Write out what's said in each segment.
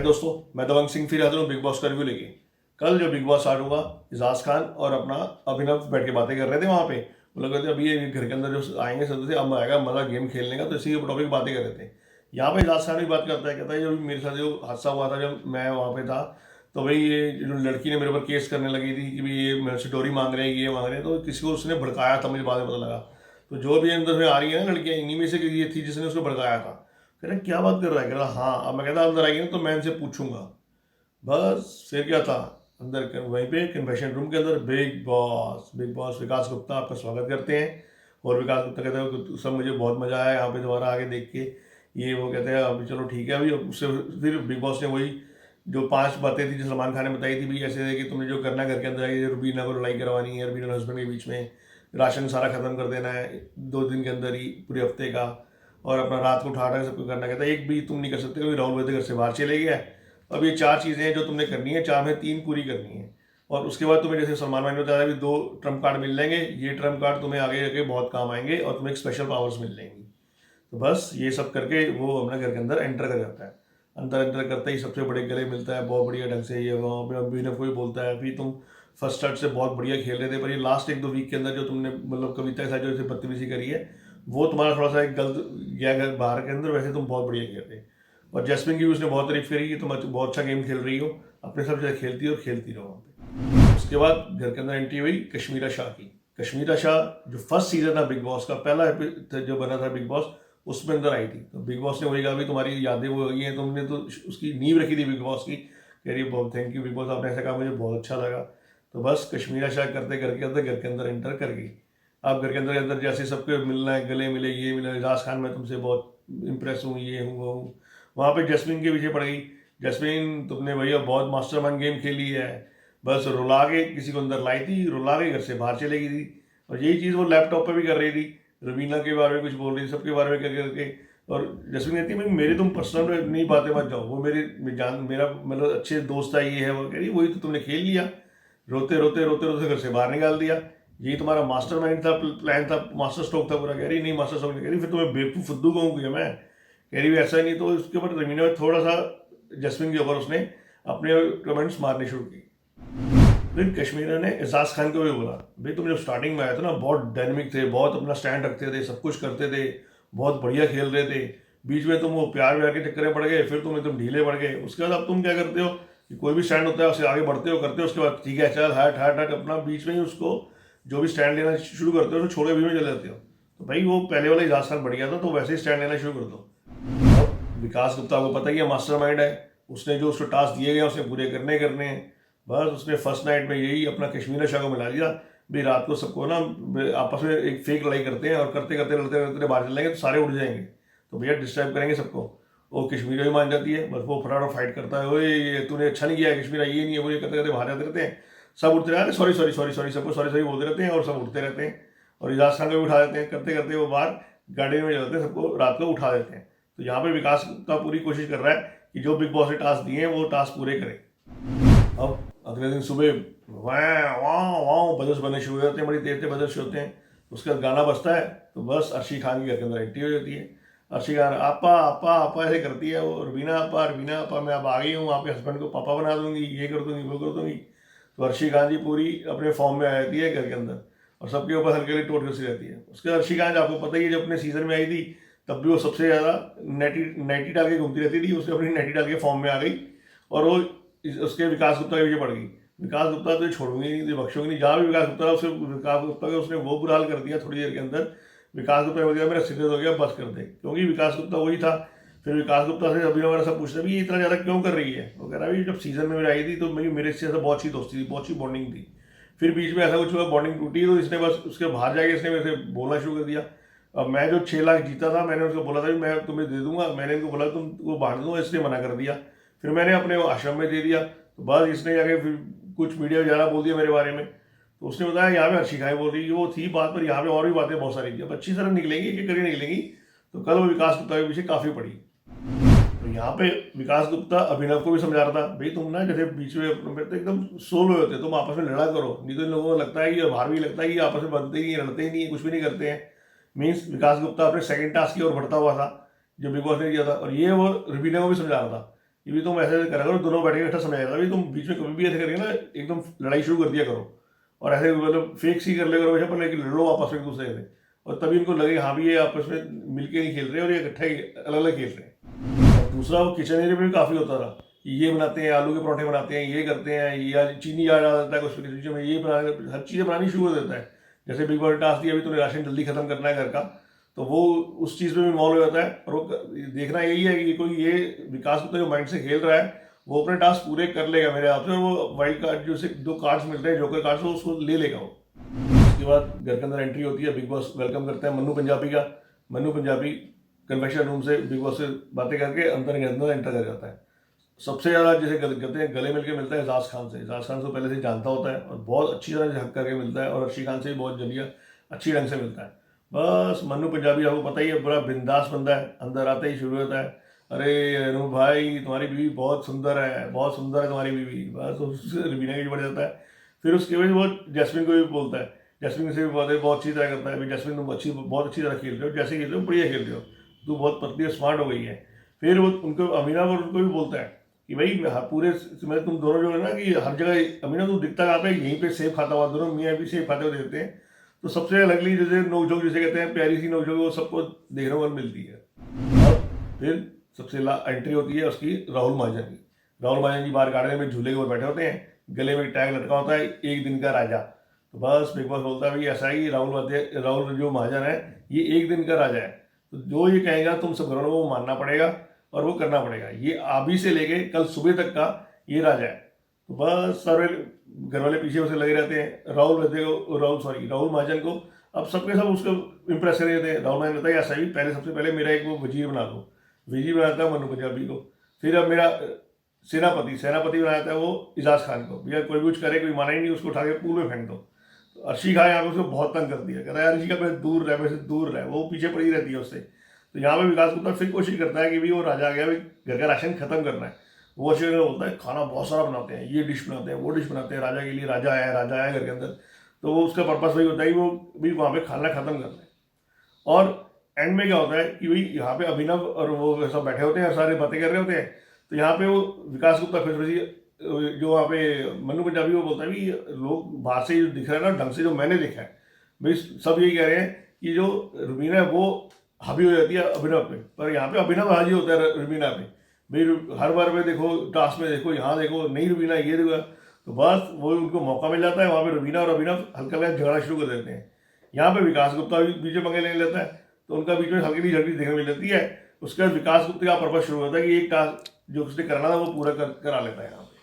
दोस्तों, मैं दबंग सिंह फिर हाजिर हूँ बिग बॉस का रिव्यू लेके। कल जो बिग बॉस स्टार्ट हुआ, इजाज खान और अपना अभिनव बैठ के बातें कर रहे थे वहाँ पे। वो लोग कहते अभी ये घर के अंदर जो आएंगे सब से अब आएगा मजा गेम खेलने का, तो इसी के टॉपिक बातें कर रहे थे। यहाँ पे इजाज खान भी बात करता है, कहता है जब मेरे साथ जो हादसा हुआ था जब मैं वहाँ पे था, तो भाई ये जो लड़की ने मेरे ऊपर केस करने लगी थी कि भाई ये मेरे से डोरी मांग रहे हैं, ये मांग रहे हैं, तो किसी को उसने भड़काया था, मुझे बाद में पता लगा। तो जो भी अंदर में आ रही है ना लड़कियाँ, इन्हीं में से ये थी जिसने उसको भड़काया था। कह रहे क्या बात कर रहा है, कह रहा हाँ। अब मैं कहता अंदर आएगी ना तो मैं इनसे पूछूंगा। बस फिर क्या था, वहीं पे कन्वेंशन रूम के अंदर बिग बॉस विकास गुप्ता आपका स्वागत करते हैं। और विकास गुप्ता कहते हैं कि सब मुझे बहुत मजा आया यहाँ पे दोबारा आके देख के। ये वो कहते हैं अभी चलो ठीक है। अभी उससे फिर बिग बॉस ने वही जो 5 बातें थी जो सलमान खान ने बताई थी भी ऐसे है कि तुमने जो करना है घर के अंदर आइए, रुबीना को लड़ाई करवानी है, रुबीना और हस्बैंड के बीच में, राशन सारा खत्म कर देना है 2 दिन के अंदर ही, पूरे हफ्ते का। और अपना रात को उठा सबको करना, कहता है एक भी तुम नहीं कर सकते, कभी राहुल वैद्य घर से बाहर चले गया। अब ये 4 चीज़ें हैं जो तुमने करनी है, 4 में 3 पूरी करनी है। और उसके बाद तुम्हें जैसे सलमान भाई ने बताया भी 2 ट्रम्प कार्ड मिल जाएंगे, ये ट्रम्प कार्ड तुम्हें आगे जाके बहुत काम आएंगे और तुम्हें एक स्पेशल पावर्स मिल जाएंगी। तो बस ये सब करके वो अपना घर के अंदर एंटर कर जाता है। अंदर एंटर करते ही सबसे बड़े गले मिलता है बहुत बढ़िया ढंग से। ये वहाँ पे अभिनव को भी बोलता है अभी तुम फर्स्ट स्टार्ट से बहुत बढ़िया खेल रहे थे, पर ये लास्ट 1-2 वीक के अंदर जो तुमने मतलब कविता के साथ जो ऐसे बदतमीजी करी है, वो तुम्हारा थोड़ा सा एक गलत गया घर बाहर के अंदर। वैसे तुम बहुत बढ़िया खेल रहे। और जैस्मिन की भी उसने बहुत तारीफ करी कि तुम बहुत अच्छा गेम खेल रही हो, अपने सब जगह खेलती हो और खेलती रहो वहाँ पे। उसके बाद घर के अंदर एंट्री हुई कश्मीरा शाह की। कश्मीरा शाह जो फर्स्ट सीजन था बिग बॉस का, पहला जो बना था बिग बॉस, उसमें अंदर आई थी। तो बिग बॉस ने वही कहा भी तुम्हारी यादें वो गई हैं, तुमने तो उसकी नींव रखी थी बिग बॉस की। कह रही बहुत थैंक यू बिग बॉस, आपने ऐसा कहा मुझे बहुत अच्छा लगा। तो बस कश्मीरा शाह करते घर के अंदर एंटर कर गई। आप घर के अंदर जैसे सबके मिलना है, गले मिले, ये मिले, इजाज खान मैं तुमसे बहुत इंप्रेस हूँ, ये हूँ वो हूँ। वहाँ पे जैस्मिन के पीछे पड़ गई। जैस्मिन तुमने भैया बहुत मास्टरमाइंड गेम खेली है, बस रुला के किसी को अंदर लाई थी, रुला के घर से बाहर चले गई थी। और यही चीज़ वो लैपटॉप पे भी कर रही थी, रवीना के बारे में कुछ बोल रही थी, सबके बारे में करके। और जैस्मिन कहती है भाई मेरी तुम पर्सनल नहीं बातें मत जाओ, वो मेरी जान मेरा मतलब अच्छे दोस्त है, ये है वो। कह रही वही तो तुमने खेल लिया, रोते रोते रोते रोते घर से बाहर निकाल दिया। यही तुम्हारा मास्टर माइंड था, प्लान था, मास्टर स्ट्रोक था पूरा। कह रही नहीं मास्टर स्ट्रोक नहीं। कह रही फिर तुम्हें बेवकूफ़ फुद्दू कहूँ क्या मैं? कह रही ऐसा ही नहीं। तो उसके ऊपर रवीना में थोड़ा सा जैस्मिन के ऊपर उसने अपने कमेंट्स मारने शुरू किए। फिर कश्मीर ने एजाज खान को भी बोला भाई तुम जब स्टार्टिंग में आए थे ना बहुत डायनेमिक थे, बहुत अपना स्टैंड रखते थे, सब कुछ करते थे, बहुत बढ़िया खेल रहे थे। बीच में तुम वो प्यार व्यार के चक्कर में पड़ गए, फिर तुम एकदम ढीले पड़ गए। उसके बाद अब तुम क्या करते हो कि कोई भी स्टैंड होता है उससे आगे बढ़ते हो, करते हो, उसके बाद ठीक है चल हट हट हट, अपना बीच में ही उसको जो भी स्टैंड लेना शुरू करते हो उसको छोड़ के बीच में चले जाते हो। तो भाई वो पहले वाला एजाज खान बढ़ गया था, तो वैसे ही स्टैंड लेना शुरू कर दो। अब विकास गुप्ता को पता ही है मास्टर माइंड है, उसने जो उसको टास्क दिए गए उसने पूरे करने हैं। बस उसने फर्स्ट नाइट में यही अपना कश्मीर शाह को मिला दिया भाई रात को सबको ना आपस में एक फेक लड़ाई करते हैं और करते करते लड़ते लड़ते बाहर चलेंगे तो सारे उठ जाएंगे, तो भैया डिस्टर्ब करेंगे सबको। वो कश्मीर भी मान जाती है, बस वो फटाफट फाइट करता है, ओए तूने अच्छा नहीं किया है कश्मीर, ये नहीं है वो, ये करते करते बाहर जाते रहते हैं। सब उठते रहते हैं, सॉरी सॉरी सॉरी सॉरी, सबको सॉरी सॉरी बोलते रहते हैं और सब उठते रहते हैं। और एजाज खान को भी उठा देते हैं, करते करते वो बाहर गाड़ी में जाते हैं, सबको रात को उठा देते हैं। तो यहाँ पे विकास का पूरी कोशिश कर रहा है कि जो बिग बॉस ने टास्क दिए हैं वो टास्क पूरे करें। अब अगले दिन सुबह वाह वाह वाह बजस बनने शुरू हो जाते हैं, बड़ी देर से बजस होते हैं। उसके बाद गाना बजता है तो बस अर्शी खान की घर के अंदर एंट्री हो जाती है। अर्शी खान आपा आपा आपा ऐसे करती है वो, रवीना आपा मैं अब आ गई हूँ, आपके हस्बैंड को पापा बना दूंगी, ये कर दूंगी वो कर दूंगी। तो अर्शी खान जी पूरी अपने फॉर्म में आ जाती है घर के अंदर और सबके ऊपर हल्के हल्के टोट कसी रहती है। उसके बाद अर्शी खान आपको पता ही है जब अपने सीजन में आई थी तब भी वो सबसे ज़्यादा नेटी डाल के घूमती रहती थी, उसने अपनी नेटी डाल के फॉर्म में आ गई और वो उसके विकास गुप्ता के पीछे पड़ गई। विकास गुप्ता तो छोड़ूंगी नहीं, तो बख्शूंगी नहीं, जहाँ भी विकास गुप्ता उससे विकास गुप्ता का उसने वो बुरा हाल कर दिया थोड़ी देर के अंदर। विकास गुप्ता ने बोला मेरा सिर दर्द हो गया बस कर दे, क्योंकि विकास गुप्ता वही था। फिर विकास गुप्ता से अभी वगैरह सब पूछते भी ये इतना ज़्यादा क्यों कर रही है, वो कह रहा है जब सीजन में आई थी तो मेरे से ऐसा बहुत सी दोस्ती थी, बहुत सी बॉन्डिंग थी। फिर बीच में ऐसा कुछ हुआ, बॉन्डिंग टूटी, तो इसने बस उसके बाहर जाके इसने मेरे से बोलना शुरू कर दिया। अब मैं जो 6 लाख जीता था मैंने उसको बोला था कि मैं तुम्हें दे दूंगा, मैंने इनको बोला तुम वो बांट दूंगा, इसने मना कर दिया। फिर मैंने अपने आश्रम में दे दिया, तो बस इसने जाके फिर कुछ मीडिया ज़्यादा बोल दिया मेरे बारे में। तो उसने बताया यहाँ पे हर्षिकाएँ बोल रही वो थी बात, पर यहाँ पे और भी बातें बहुत सारी थी। अब अच्छी तरह निकलेंगी कि करके निकलेंगी। तो कल वो विकास गुप्ता के पीछे काफ़ी पड़ी। तो यहाँ पे विकास गुप्ता अभिनव को भी समझा रहा था भाई तुम ना जैसे बीच में तो एकदम सोलो होते, तुम आपस में लड़ा करो, नहीं तो इन लोगों को लगता है कि बाहर भी लगता है कि आपस में बनते ही लड़ते ही नहीं, कुछ भी नहीं करते हैं। मीन्स विकास गुप्ता अपने सेकंड टास्क की ओर बढ़ता हुआ था जो बिग बॉस ने किया था, और ये वो रवीना को भी समझा रहा था कि भी तुम ऐसे करा करो, दोनों बैठे इकट्ठा समझाया था, भी तुम बीच में कभी भी ऐसे करके ना एकदम लड़ाई शुरू कर दिया करो, और ऐसे मतलब फेक सी कर ले करो वैसे, पर लेकिन लड़ो आपस में एक दूसरे से, और तभी इनको लगे हाँ भी ये आपस में मिलके नहीं खेल रहे और ये इकट्ठा ही अलग अलग खेल रहे हैं। और दूसरा वो किचन एरिया में भी काफ़ी होता था कि ये बनाते हैं, आलू के पराठे बनाते हैं, ये करते हैं, या चीनी आ जाता है कुछ चीज़ों में, ये बना हर चीज़ें बनानी शुरू कर देता है। जैसे बिग बॉस टास्क दिया अभी तूने राशन जल्दी खत्म करना है घर का, तो वो उस चीज़ में भी इन्वॉल्व हो जाता है। और वो देखना यही है कि कोई ये विकास गुप्ता जो माइंड से खेल रहा है वो अपने टास्क पूरे कर लेगा मेरे हिसाब से, और वो वाइल्ड कार्ड जो से 2 कार्ड्स मिलते हैं जोकर कार्ड्स, उसको ले लेगा वो। उसके बाद घर के अंदर एंट्री होती है, बिग बॉस वेलकम करते हैं मन्नू पंजाबी का। मन्नू पंजाबी कन्वेंशन रूम से बिग बॉस से बातें करके अंदर एंटर कर जाता है। सबसे ज़्यादा जैसे कहते हैं गले मिलके मिलता है एजाज खान से। एजाज खान को पहले से जानता होता है और बहुत अच्छी तरह से हक करके मिलता है, और अर्शी खान से भी बहुत जलिया अच्छी ढंग से मिलता है। बस मन्नू पंजाबी आपको पता ही है, बड़ा बिंदास बंदा है। अंदर आते ही शुरू होता है, अरे अनु भाई तुम्हारी बीवी बहुत सुंदर है, बहुत सुंदर है तुम्हारी बीवी। बस उससे रवीना की बढ़ जाता है। फिर उसके बाद वो जैस्मिन को भी बोलता है, जैस्मिन से भी बहुत अच्छी तरह करता है, भाई जैस्मिन तुम बहुत अच्छी तरह खेल रहे हो, जैसे खेल रहे हो बढ़िया खेल रहे हो, तू बहुत पतली और स्मार्ट हो गई है। फिर वो उनको अमीना और उनको भी बोलता है कि भाई पूरे मैं तुम दोनों जो है ना कि हर जगह अमीना तू दिखता कहाँ पे, यहीं पे सेब खाता हुआ, दोनों मियाँ भी सेब खाते हुए देखते हैं। तो सबसे अलगली जैसे नोकझोंक जिसे कहते हैं, प्यारी सी नोकझोंक, वो सबको देखने को मिलती है। और फिर सबसे एंट्री होती है उसकी राहुल महाजन की। राहुल महाजन जी बाहर गार्डन में झूले के ऊपर बैठे होते हैं, गले में टैग लटका होता है एक दिन का राजा। तो बस बिग बॉस बोलता है भाई ऐसा ही राहुल जो महाजन है ये एक दिन का राजा है, तो जो ये कहेगा तुम सब घरों को मानना पड़ेगा और वो करना पड़ेगा। ये अभी से लेके कल सुबह तक का ये राजा है। तो बस सारे घर वाले पीछे उसे लगे रहते हैं राहुल महाजन को। अब सबके सब उसको इम्प्रेस कर रहे थे। राहुल महाजन कहता है ऐसा ही पहले सबसे पहले मेरा एक वो वजीर बना दो, वजीर बनाता है मन्नू पंजाबी को। फिर अब मेरा सेनापति बनाया था वो एजाज खान को। भैया कोई कुछ करे, कोई माना ही नहीं, उसको उठा के पूल में फेंक दो। तो अर्शी खान यहाँ पे उसको बहुत तंग कर दिया, कहता है अर्शी का मेरे दूर रहे, मेरे से दूर रहे, वो पीछे पड़ी रहती है उससे। तो यहाँ पे विकास गुप्ता फिर कोशिश करता है कि भाई वो राजा आ गया, भाई घर का राशन खत्म करना है। वो अर्शी बोलता है खाना बहुत सारा बनाते हैं, ये डिश बनाते हैं, वो डिश बनाते हैं, राजा के लिए, राजा आया घर के अंदर। तो वो उसका पर्पस वही होता है कि वो भी वहाँ पे खाना खत्म करना है। और एंड में क्या होता है कि भाई यहाँ पे अभिनव और वो सब बैठे होते हैं, सारे बातें कर रहे होते हैं। तो यहाँ पे वो विकास गुप्ता फिर जो वहाँ पे मन्नू पंजाबी वो बोलता है कि लोग बाहर से जो दिख रहा है ना ढंग से, जो मैंने देखा है भाई सब यही कह रहे हैं कि जो रुबीना है वो हावी हो जाती है अभिनव पे, पर यहाँ पे अभिनव हाजी होता है रुबीना पे। भाई हर बार में देखो, टास्क में देखो, यहाँ देखो, नहीं रुबीना ये देखो। तो बस वो उनको मौका मिल जाता है, वहाँ पे रुबीना और अभिनव हल्का हल्का झगड़ा शुरू कर देते हैं। यहाँ पे विकास गुप्ता भी बीच में पंगे लेने लेता है, तो उनका बीच में हल्की झगड़ी देखने मिल जाती है। उसके बाद विकास गुप्ता का पर्पस शुरू होता है कि एक टास्क जो उसने करना था वो पूरा करा लेता है यहाँ पे।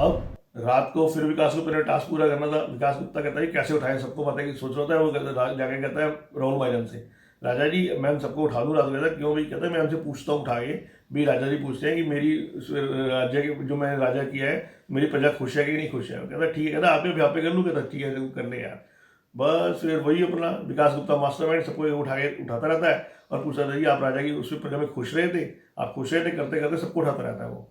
अब रात को फिर विकास गुप्ता ने टास्क पूरा करना था। विकास गुप्ता कहता है कैसे उठाएं, सबको पता है कि सोच रहा था। वो जाके कहता है राहुल महाजन से, राजा जी मैं सबको उठा दूँ रात को। कहता है क्यों भाई? कहता है मैं हमसे पूछता हूँ उठा के। भाई राजा जी पूछते हैं कि मेरी राज्य के जो मैंने राजा किया है मेरी प्रजा खुश है कि नहीं खुश है। कहता ठीक है, कहता आपके यहाँ पे कर लूँ। कहता ठीक है कर ले यार। बस फिर वही अपना विकास गुप्ता मास्टरमाइंड सबको उठाता रहता है और पूछता था कि आप राजा की उस प्रजा में खुश रहे थे, आप खुश रहे थे, करते करते सबको उठाता रहता है वो।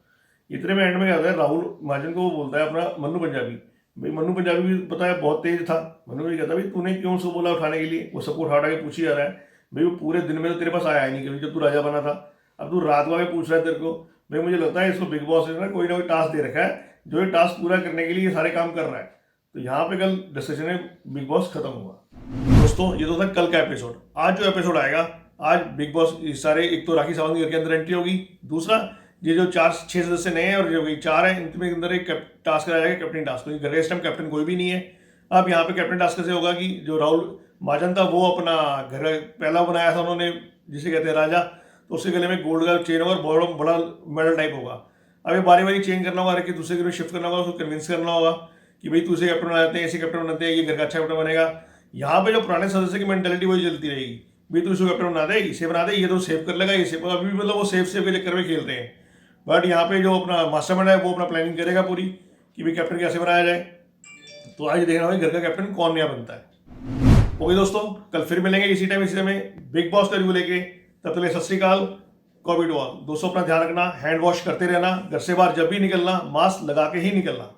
इतने में एंड में आता है राहुल महाजन को, वो बोलता है अपना मन्नू पंजाबी। भाई मन्नू पंजाबी भी पता है बहुत तेज था। मन्नू भी कहता है भाई तूने क्यों उसको बोला उठाने के लिए? वो सबको उठा के पूछी जा रहा है। भाई वो पूरे दिन में तो तेरे पास आया ही नहीं कभी जब तू राजा बना था, अब तू रात को आके पूछ रहा है तेरे को। भाई मुझे लगता है इसको बिग बॉस ने ना कोई टास्क दे रखा है जो ये टास्क पूरा करने के लिए ये सारे काम कर रहा है। तो यहाँ पे कल डिस्कशन में बिग बॉस खत्म हुआ। दोस्तों ये तो था कल का एपिसोड। आज जो एपिसोड आएगा, आज बिग बॉस सारे, एक तो राखी सावंत की घर के अंदर एंट्री होगी, दूसरा ये जो 4-6 सदस्य नए हैं और जो 4 हैं इनके अंदर एक टास्क कराया जाएगा, कैप्टन टास्क। घर के इस टाइम कैप्टन कोई भी नहीं है। अब यहाँ पे कैप्टन टास्क कैसे होगा कि जो राहुल महाजन था वो अपना घर पहला बनाया था उन्होंने, जिसे कहते हैं राजा, तो उसके गले में गोल्ड का चेन होगा और बड़ा मेडल टाइप होगा। अब ये बारी बारी चेंज करना होगा, कि दूसरे के लिए शिफ्ट करना होगा, उसको कन्विंस करना होगा कि भाई तू इसे कैप्टन बनाते हैं, ऐसे कैप्टन बनाते हैं, ये घर का अच्छा कैप्टन बनेगा। यहाँ पे जो पुराने सदस्य की मेंटेलिटी वही चलती रहेगी, भाई तू इसको कैप्टन बना दे, इसे बना दे, ये तो सेव कर लेगा, ये सेव। अभी मतलब वो सेव के चक्कर में खेल रहे हैं। बट यहाँ पे जो अपना मास्टरमाइंड है वो अपना प्लानिंग करेगा पूरी कि भाई कैप्टन कैसे बनाया जाए। तो आज देखना होगा घर का कैप्टन कौन नया बनता है। ओके दोस्तों, कल फिर मिलेंगे इसी टाइम इसी समय बिग बॉस का रिव्यू लेके। तब तक सत श्री अकाल, कोविड वॉर। दोस्तों अपना ध्यान रखना, हैंड वॉश करते रहना, घर से बाहर जब भी निकलना मास्क लगा के ही निकलना।